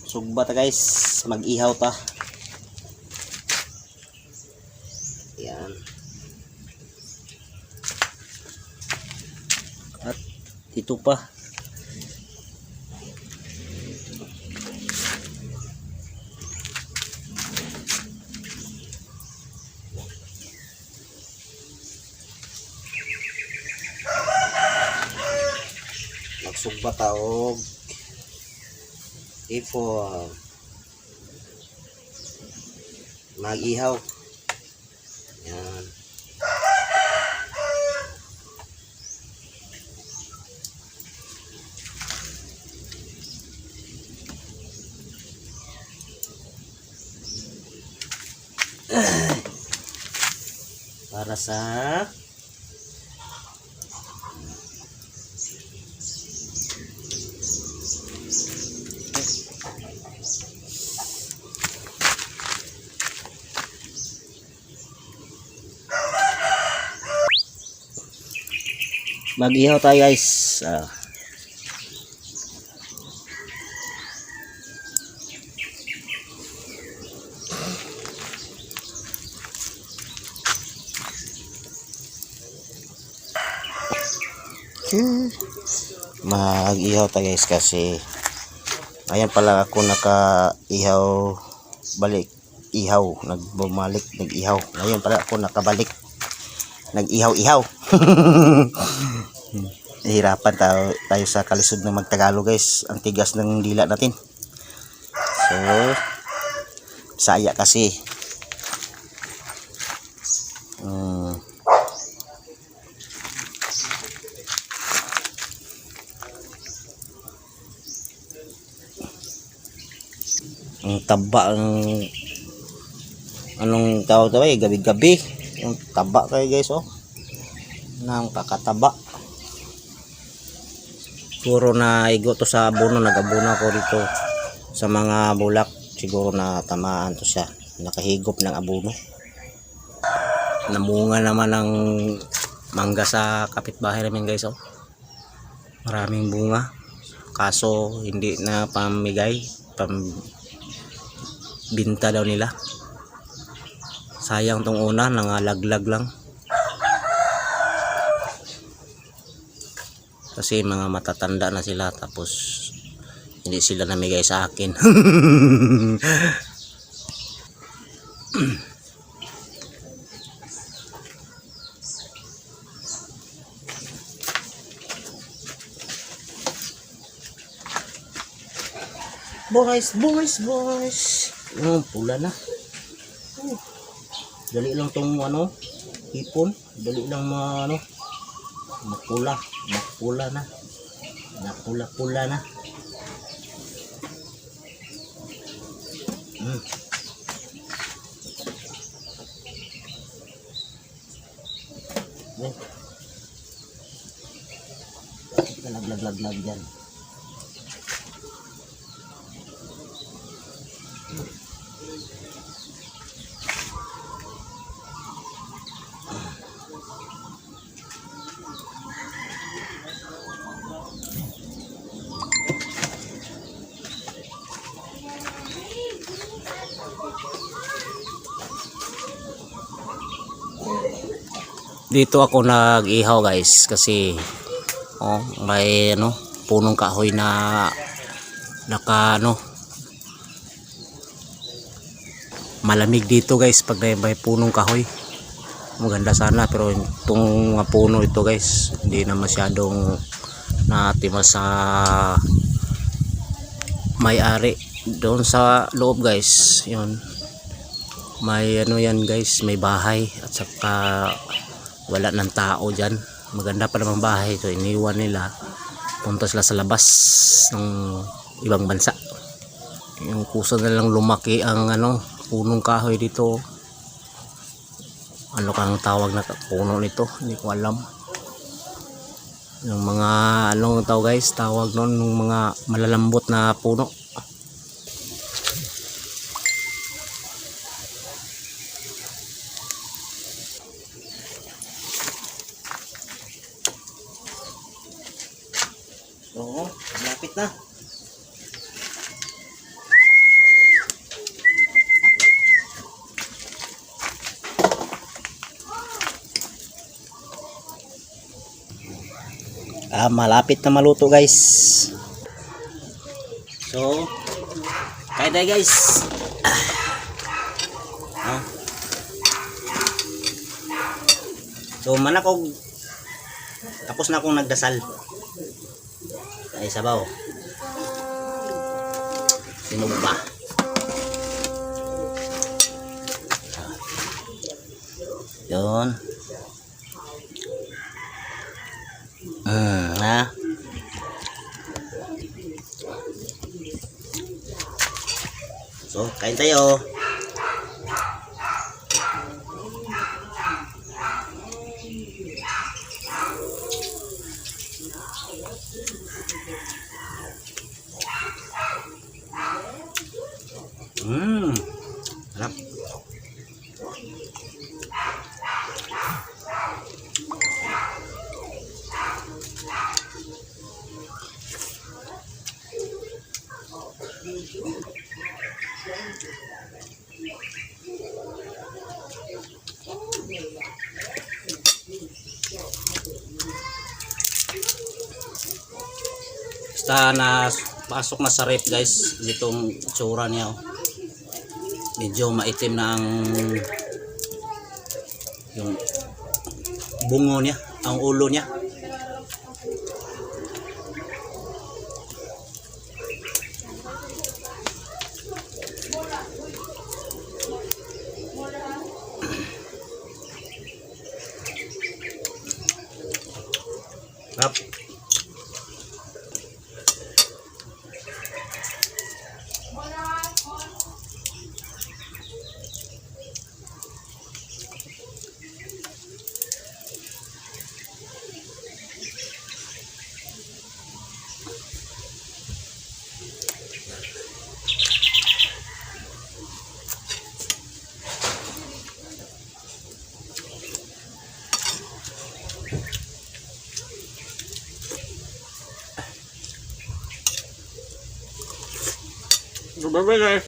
Sugba ta guys, mag-ihaw ta. Yan. At ito pa. Magsugba ta og ifo mag-ihaw. Yan. Para sa mag-ihaw tayo guys. Mag-ihaw tayo guys kasi ayan pala ako naka-ihaw balik ihaw, nagbumalik nag-ihaw. Ngayon pala ako nakabalik nag-ihaw-ihaw. Nahirapan tayo sa kalisod ng magtagalog guys. Ang tigas ng dila natin. So, saya kasi. Ang taba ang anong tawag ito gabi-gabi. Yung taba kayo guys oh. Nang kakataba. Siguro na igo to sa abono, nag-abono ako dito sa mga bulak. Siguro na tamaan to siya. Nakahigop ng abono. Namunga naman ng mangga sa kapitbahay namin guys oh. Maraming bunga. Kaso hindi na pamigay, binta daw nila. Sayang tong una, nangalaglag lang. Kasi mga matatanda na sila tapos hindi sila namigay sa akin. Boys. Pula na. Dali lang tong hipon, dali lang mapula na. Napula na. Naglag dyan. Dito ako nag-ihaw guys kasi may punong kahoy na malamig dito guys pag may punong kahoy. Maganda sana pero itong mga puno ito guys hindi na masyadong natimas sa may-ari. Doon sa loob guys yun may yan guys, may bahay at saka wala ng tao dyan. Maganda pa namang bahay. So iniwan nila, punta sila sa labas ng ibang bansa. Yung kusa na lang lumaki ang punong kahoy dito. Ano kang tawag na puno nito, hindi ko alam. Yung mga tawag guys, tawag nun yung mga malalambot na puno. Oo, malapit na. malapit na maluto guys. So kain tayo guys. So manakog tapos na akong nagdasal ay sabaw sinugba. Yun. Ha. So, kain tayo. Sarap. Basta na pasok na sa rep guys, itong tsura niya. Medyo maitim na ang yung bungo niya, ang ulo niya. Sarap. Bye-bye guys.